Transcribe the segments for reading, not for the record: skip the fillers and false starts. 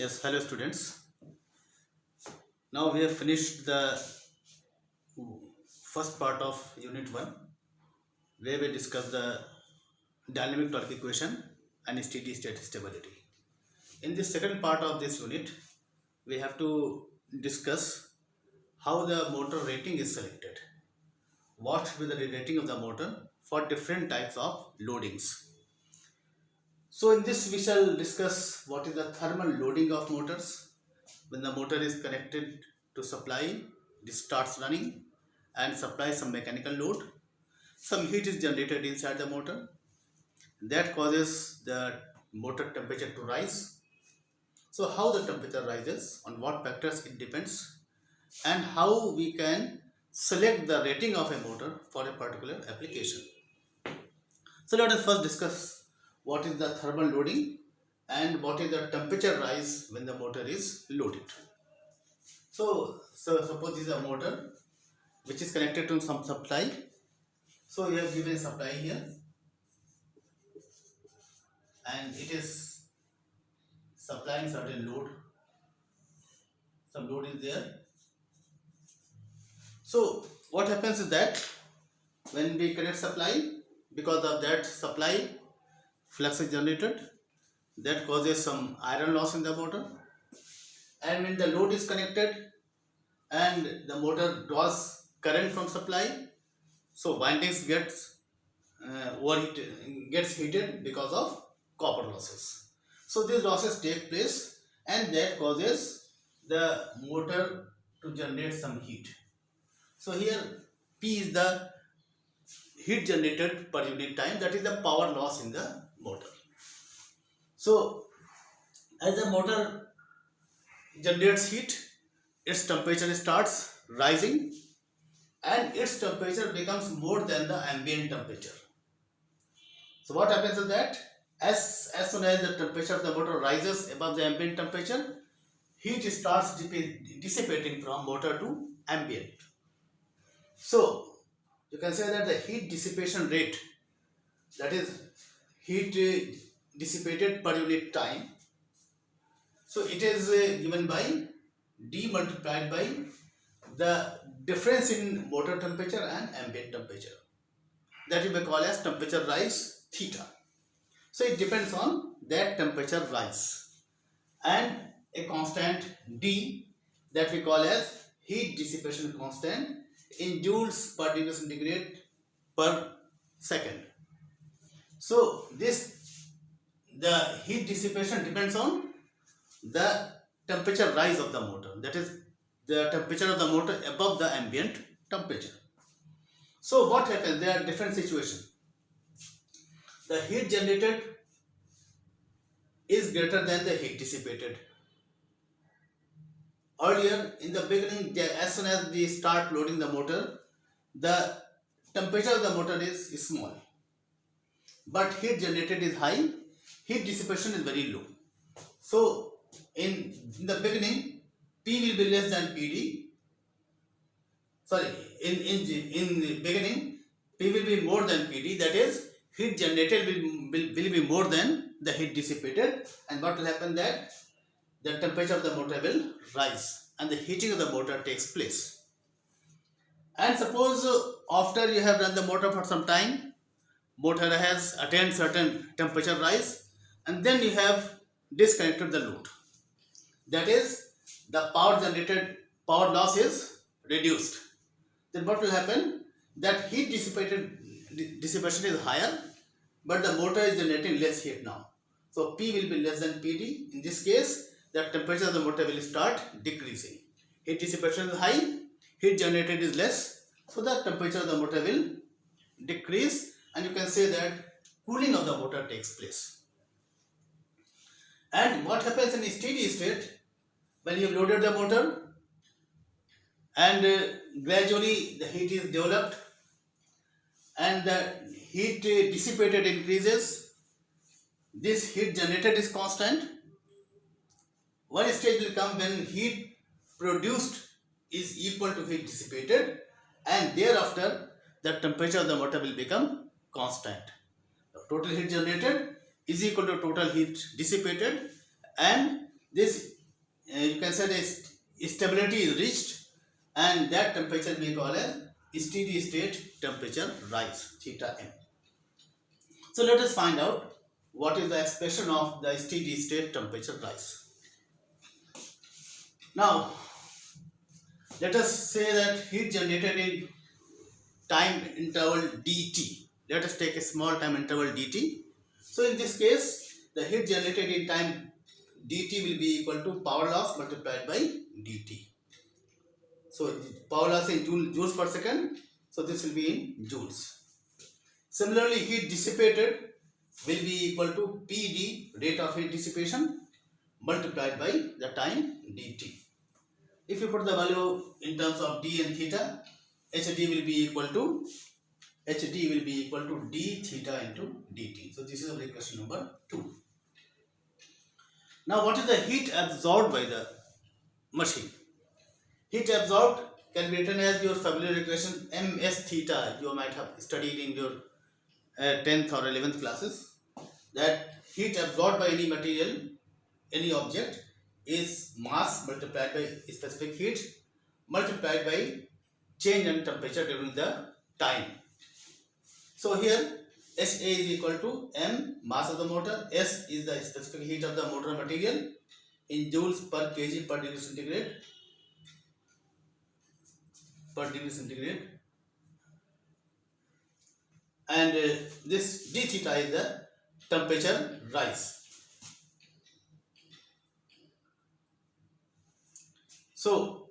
Yes, hello students. Now we have finished the first part of Unit 1 where we discussed the dynamic torque equation and steady state stability. In the second part of this unit, we have to discuss how the motor rating is selected. What will be the rating of the motor for different types of loadings. So in this we shall discuss what is the thermal loading of motors. When the motor is connected to supply, it starts running and supplies some mechanical load. Some heat is generated inside the motor. That causes the motor temperature to rise. So how the temperature rises, on what factors it depends, and how we can select the rating of a motor for a particular application. So let us first discuss what is the thermal loading and what is the temperature rise when the motor is loaded. So suppose this is a motor which is connected to some supply. So you have given a supply here and it is supplying certain load. Some load is there. So what happens is that when we connect supply, because of that supply flux is generated, that causes some iron loss in the motor, and when the load is connected and the motor draws current from supply, so windings gets heated because of copper losses. So these losses take place and that causes the motor to generate some heat. So here P is the heat generated per unit time, that is the power loss in the motor. So as the motor generates heat, its temperature starts rising and its temperature becomes more than the ambient temperature. So what happens is that as soon as the temperature of the motor rises above the ambient temperature, heat starts dissipating from motor to ambient. So you can say that the heat dissipation rate, that is heat dissipated per unit time, so it is given by D multiplied by the difference in motor temperature and ambient temperature. That will be called as temperature rise theta. So it depends on that temperature rise, and a constant D that we call as heat dissipation constant in joules per degree centigrade per second. So the heat dissipation depends on the temperature rise of the motor, that is the temperature of the motor above the ambient temperature. So what happens? There are different situations. The heat generated is greater than the heat dissipated. Earlier in the beginning, as soon as we start loading the motor, the temperature of the motor is small, but heat generated is high, heat dissipation is very low. So in the beginning, P will be less than PD. Sorry, in the beginning, P will be more than PD, that is heat generated will be more than the heat dissipated, and what will happen that the temperature of the motor will rise and the heating of the motor takes place. And suppose after you have run the motor for some time, motor has attained certain temperature rise, and then you have disconnected the load. That is, the power loss is reduced. Then what will happen? That heat dissipation is higher, but the motor is generating less heat now. So P will be less than PD. In this case, the temperature of the motor will start decreasing. Heat dissipation is high, heat generated is less, so the temperature of the motor will decrease, and you can say that cooling of the motor takes place. And what happens in a steady state, when you have loaded the motor and gradually the heat is developed and the heat dissipated increases, this heat generated is constant. One stage will come when heat produced is equal to heat dissipated, and thereafter the temperature of the motor will become constant. The total heat generated is equal to total heat dissipated, and this you can say the stability is reached, and that temperature we call as steady state temperature rise, theta m. So let us find out what is the expression of the steady state temperature rise. Now let us say that heat generated in time interval dt. Let us take a small time interval dt. So in this case, the heat generated in time dt will be equal to power loss multiplied by dt. So power loss in joules per second. So this will be in joules. Similarly, heat dissipated will be equal to PD, rate of heat dissipation, multiplied by the time dt. If you put the value in terms of d and theta, HD will be equal to d theta into dt. So this is our equation number 2. Now what is the heat absorbed by the machine? Heat absorbed can be written as your familiar equation ms theta. You might have studied in your 10th or 11th classes, that heat absorbed by any material, any object, is mass multiplied by specific heat multiplied by change in temperature during the time. So here HA is equal to M, mass of the motor, S is the specific heat of the motor material in joules per kg per degree centigrade, and this d theta is the temperature rise. So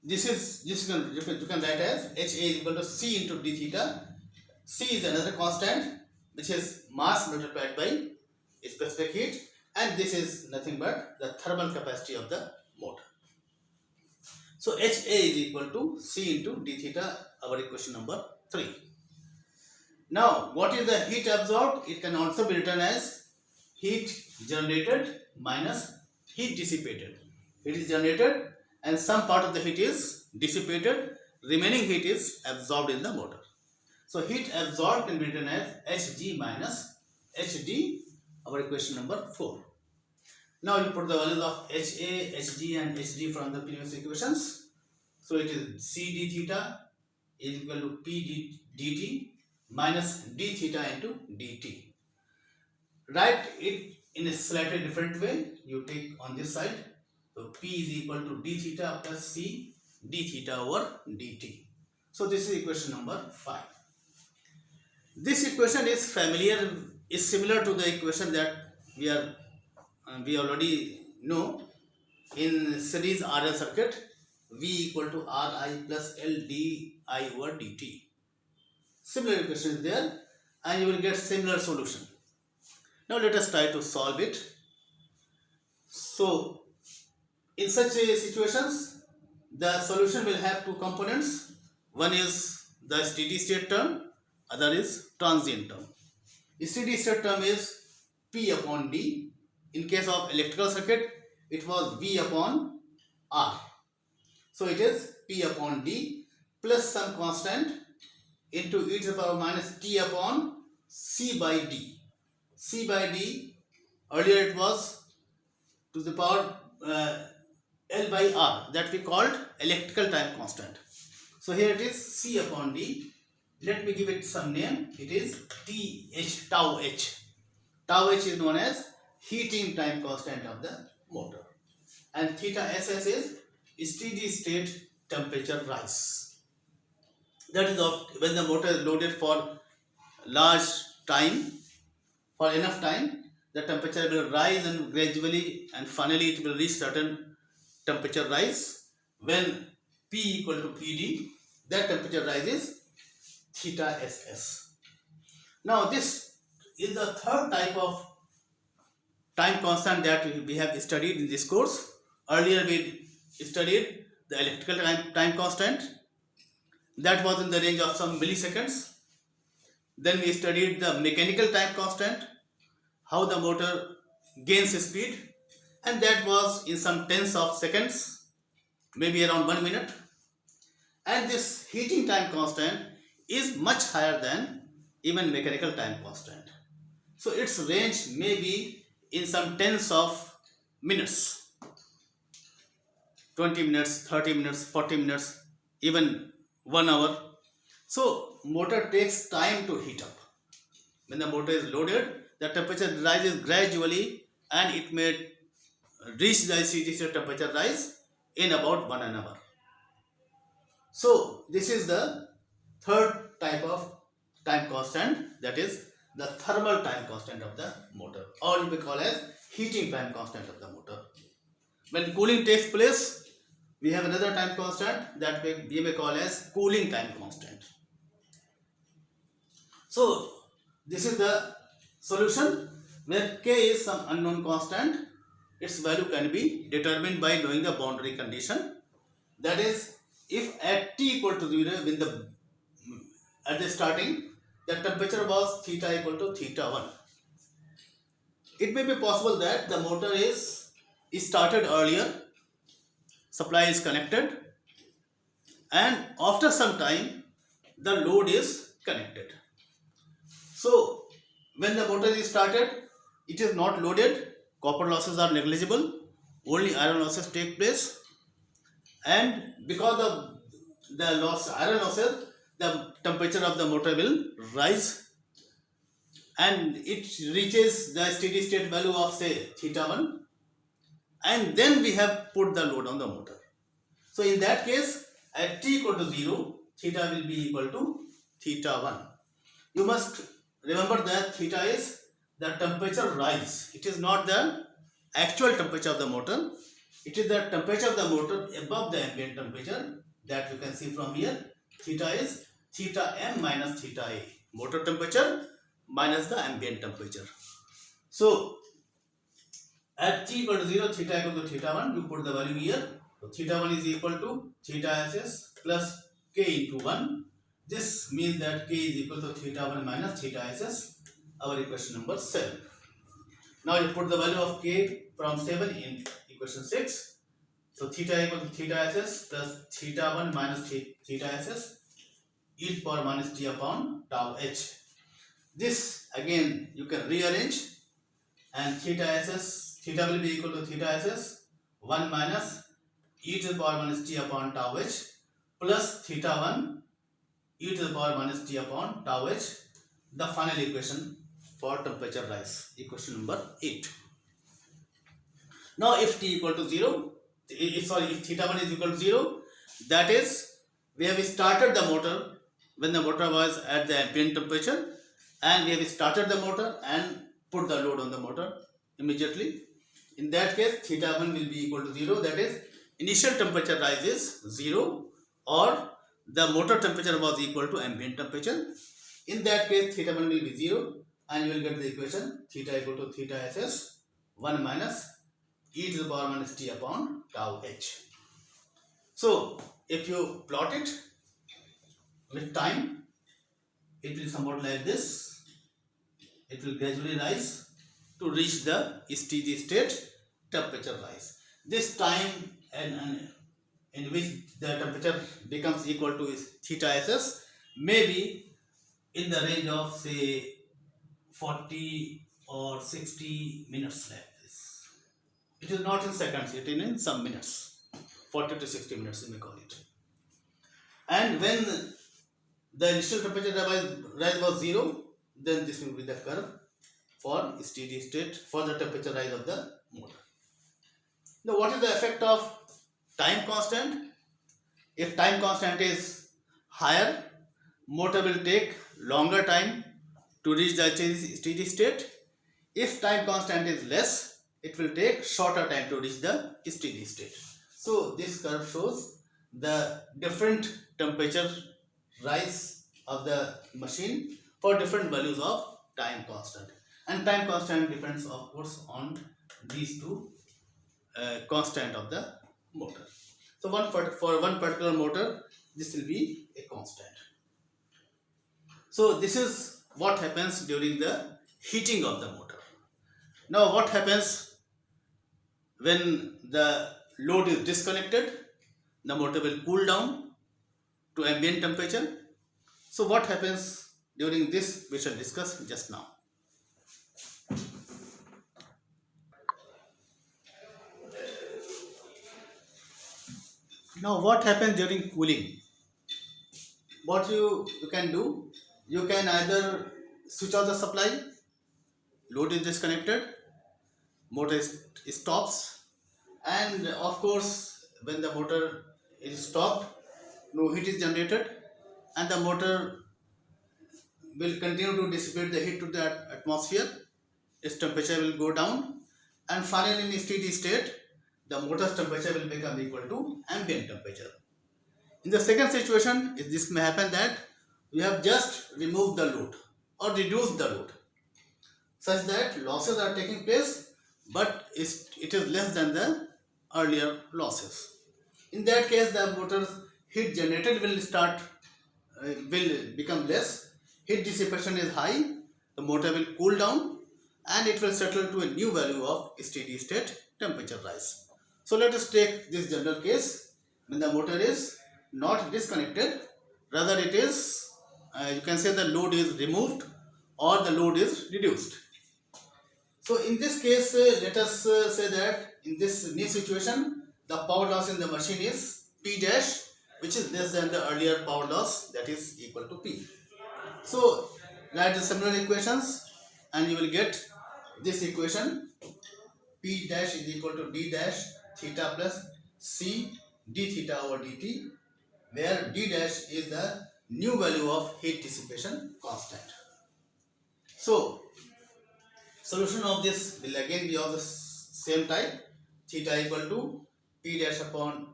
this you can write as HA is equal to C into d theta. C is another constant which is mass multiplied by specific heat, and this is nothing but the thermal capacity of the motor. So HA is equal to C into d theta, our equation number 3. Now what is the heat absorbed? It can also be written as heat generated minus heat dissipated. It is generated and some part of the heat is dissipated, remaining heat is absorbed in the motor. So heat absorbed can be written as Hg minus Hd, our equation number 4. Now you put the values of HA, Hg and Hd from the previous equations. So it is C d theta is equal to P dt minus d theta into dt. Write it in a slightly different way. You take on this side. So P is equal to d theta plus C d theta over dt. So this is equation number 5. This equation is similar to the equation that we already know in series RL circuit. V equal to Ri plus L di over dt. Similar equation is there, and you will get similar solution. Now let us try to solve it. So in such situations, the solution will have two components. One is the steady state term, other is transient term. The steady state term is P upon D. In case of electrical circuit, it was V upon R. So it is P upon D plus some constant into e to the power minus T upon C by D. C by D, earlier it was to the power L by R, that we called electrical time constant. So here it is C upon D. Let me give it some name. It is TH, tau H. Tau H is known as heating time constant of the motor. And theta SS is steady state temperature rise. That is when the motor is loaded for large time, for enough time, the temperature will rise and gradually and finally it will reach certain temperature rise. When P equal to PD, that temperature rise is theta SS. Now this is the third type of time constant that we have studied in this course. Earlier we studied the electrical time constant, that was in the range of some milliseconds. Then we studied the mechanical time constant, how the motor gains speed, and that was in some tens of seconds, maybe around 1 minute. And this heating time constant is much higher than even mechanical time constant. So its range may be in some tens of minutes. 20 minutes, 30 minutes, 40 minutes, even 1 hour. So motor takes time to heat up. When the motor is loaded, the temperature rises gradually and it may reach the steady state temperature rise in about 1 hour. So this is the third type of time constant, that is the thermal time constant of the motor, or you may call as heating time constant of the motor. When cooling takes place, we have another time constant that we may call as cooling time constant. So this is the solution where k is some unknown constant. Its value can be determined by knowing the boundary condition. That is, if at t equal to 0, when at the starting the temperature was theta equal to theta 1, it may be possible that the motor is started earlier, supply is connected, and after some time the load is connected. So when the motor is started, it is not loaded, copper losses are negligible, only iron losses take place, and because of the iron losses, the temperature of the motor will rise and it reaches the steady state value of say theta 1, and then we have put the load on the motor. So in that case, at t equal to 0, theta will be equal to theta 1. You must remember that theta is the temperature rise. It is not the actual temperature of the motor. It is the temperature of the motor above the ambient temperature that you can see from here. Theta is theta m minus theta a. Motor temperature minus the ambient temperature. So at t equal to 0, theta equal to theta 1, you put the value here. So theta 1 is equal to theta ss plus k into 1. This means that k is equal to theta 1 minus theta ss, our equation number 7. Now you put the value of k from 7 in equation 6. So theta equal to theta ss plus theta 1 minus theta ss e to the power minus t upon tau h. This again you can rearrange, and theta will be equal to theta ss 1 minus e to the power minus t upon tau h plus theta 1 e to the power minus t upon tau h, the final equation for temperature rise, equation number 8. Now if t equal to 0, if theta 1 is equal to 0, that is, we have started the motor when the motor was at the ambient temperature, and we have started the motor and put the load on the motor immediately. In that case, theta 1 will be equal to 0, that is, initial temperature rise is 0, or the motor temperature was equal to ambient temperature. In that case, theta 1 will be 0, and you will get the equation theta equal to theta ss 1 minus e to the power minus t upon tau h. So if you plot it with time, it will somewhat like this. It will gradually rise to reach the steady state temperature rise. This time in which the temperature becomes equal to theta ss may be in the range of say 40 or 60 minutes like this. It is not in seconds, it is in some minutes. 40 to 60 minutes you may call it. And when the initial temperature rise was 0, then this will be the curve for steady state, for the temperature rise of the motor. Now what is the effect of time constant? If time constant is higher, motor will take longer time to reach the steady state. If time constant is less, it will take shorter time to reach the steady state. So this curve shows the different temperature rise of the machine for different values of time constant. And time constant depends of course on these two constant of the motor. So for one particular motor, this will be a constant. So this is what happens during the heating of the motor. Now what happens when the load is disconnected? The motor will cool down to ambient temperature. So what happens during this we shall discuss just now. Now what happens during cooling? What you can do, you can either switch off the supply, load is disconnected, motor stops, and of course when the motor is stopped, no heat is generated, and the motor will continue to dissipate the heat to the atmosphere. Its temperature will go down, and finally in steady state the motor's temperature will become equal to ambient temperature. In the second situation, this may happen that we have just removed the load or reduced the load such that losses are taking place, but it is less than the earlier losses. In that case, the motor's heat generated will become less. Heat dissipation is high. The motor will cool down, and it will settle to a new value of steady state temperature rise. So let us take this general case when the motor is not disconnected, rather it is you can say the load is removed or the load is reduced. So in this case, let us say that in this new situation, the power loss in the machine is P dash, which is less than the earlier power loss, that is equal to P. So write the similar equations and you will get this equation: P dash is equal to D dash theta plus C d theta over dt, where D dash is the new value of heat dissipation constant. So solution of this will again be of the same type: theta equal to P dash upon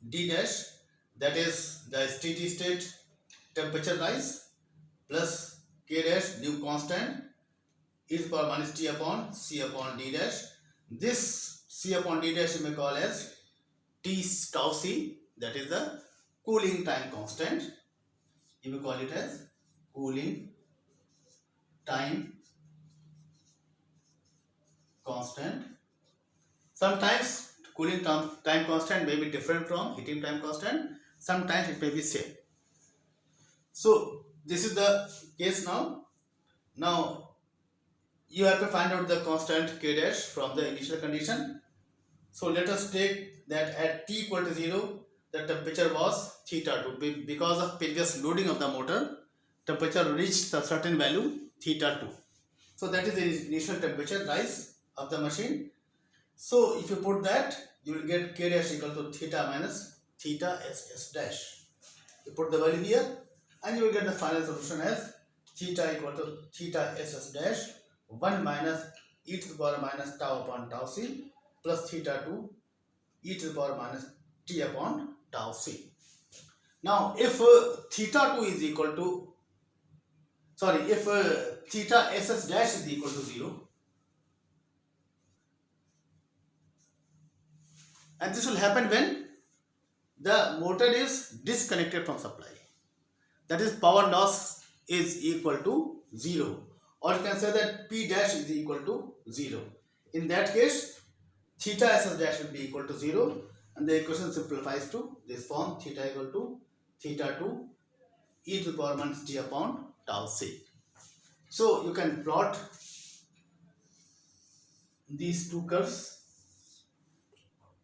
D dash, that is the steady state temperature rise, plus K dash, new constant, e to the power minus T upon C upon D dash. This C upon D dash you may call as T tau C, that is the cooling time constant. You may call it as cooling time constant. Sometimes cooling time constant may be different from heating time constant. Sometimes it may be same. So this is the case now. Now you have to find out the constant K dash from the initial condition. So let us take that at t equal to 0, the temperature was theta 2. Because of previous loading of the motor, temperature reached a certain value, theta 2. So that is the initial temperature rise of the machine. So if you put that, you will get K dash equal to theta minus theta SS dash. You put the value here and you will get the final solution as theta equal to theta SS dash 1 minus e to the power minus tau upon tau c plus theta 2 e to the power minus t upon tau c. Now if theta 2 is equal to, if theta SS dash is equal to 0, and this will happen when the motor is disconnected from supply, that is power loss is equal to 0, or you can say that P dash is equal to 0. In that case, theta SS dash will be equal to 0, and the equation simplifies to this form: theta equal to theta 2 e to the power minus t upon tau c. So you can plot these two curves.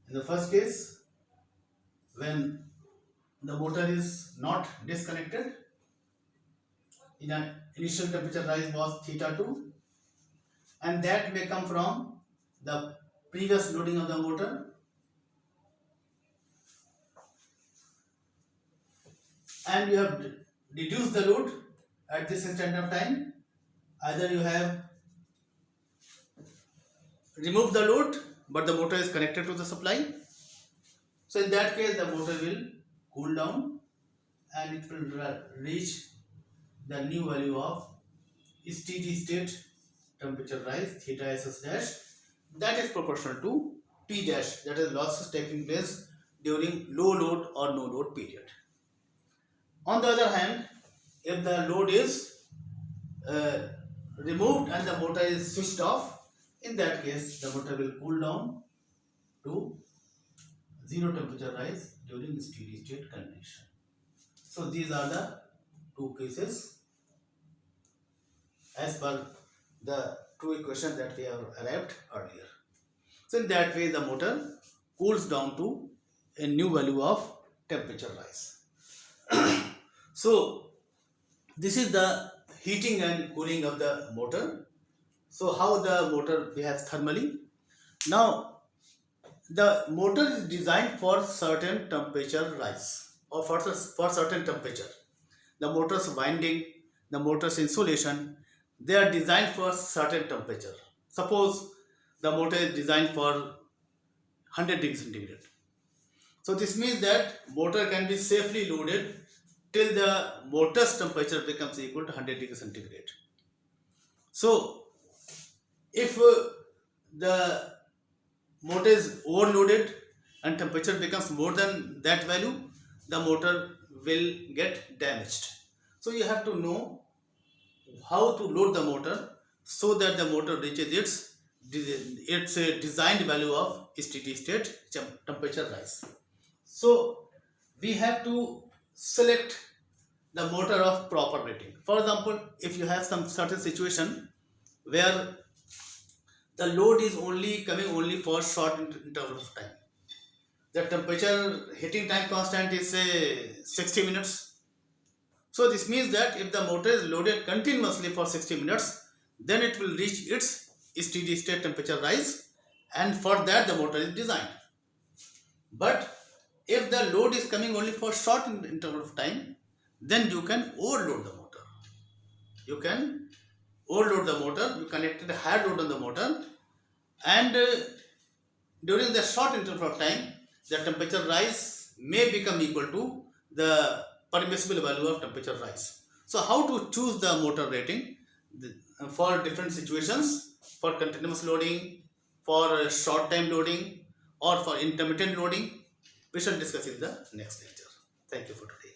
In the first case, when the motor is not disconnected, in an initial temperature rise was theta 2, and that may come from the previous loading of the motor, and you have reduced the load at this instant of time. Either you have removed the load but the motor is connected to the supply. So in that case, the motor will cool down and it will reach the new value of steady state temperature rise, theta SS dash, that is proportional to P dash, that is losses taking place during low load or no load period. On the other hand, if the load is removed and the motor is switched off, in that case the motor will cool down to 0 temperature rise during steady state condition. So these are the two cases as per the two equations that we have arrived earlier. So in that way the motor cools down to a new value of temperature rise. So this is the heating and cooling of the motor. So how the motor behaves thermally. Now the motor is designed for certain temperature rise or for certain temperature. The motor's winding, the motor's insulation, they are designed for certain temperature. Suppose the motor is designed for 100 degrees centigrade. So this means that motor can be safely loaded till the motor's temperature becomes equal to 100 degrees centigrade. So if the motor is overloaded and temperature becomes more than that value, the motor will get damaged. So you have to know how to load the motor so that the motor reaches its designed value of steady state temperature rise. So we have to select the motor of proper rating. For example, if you have some certain situation where the load is coming only for short interval of time, the temperature hitting time constant is say 60 minutes. So this means that if the motor is loaded continuously for 60 minutes, then it will reach its steady state temperature rise, and for that the motor is designed. But if the load is coming only for short interval of time, then you can overload the motor. You can overload the motor, you connected a high load on the motor, and during the short interval of time, the temperature rise may become equal to the permissible value of temperature rise. So how to choose the motor rating for different situations, for continuous loading, for short time loading, or for intermittent loading, we shall discuss in the next lecture. Thank you for today.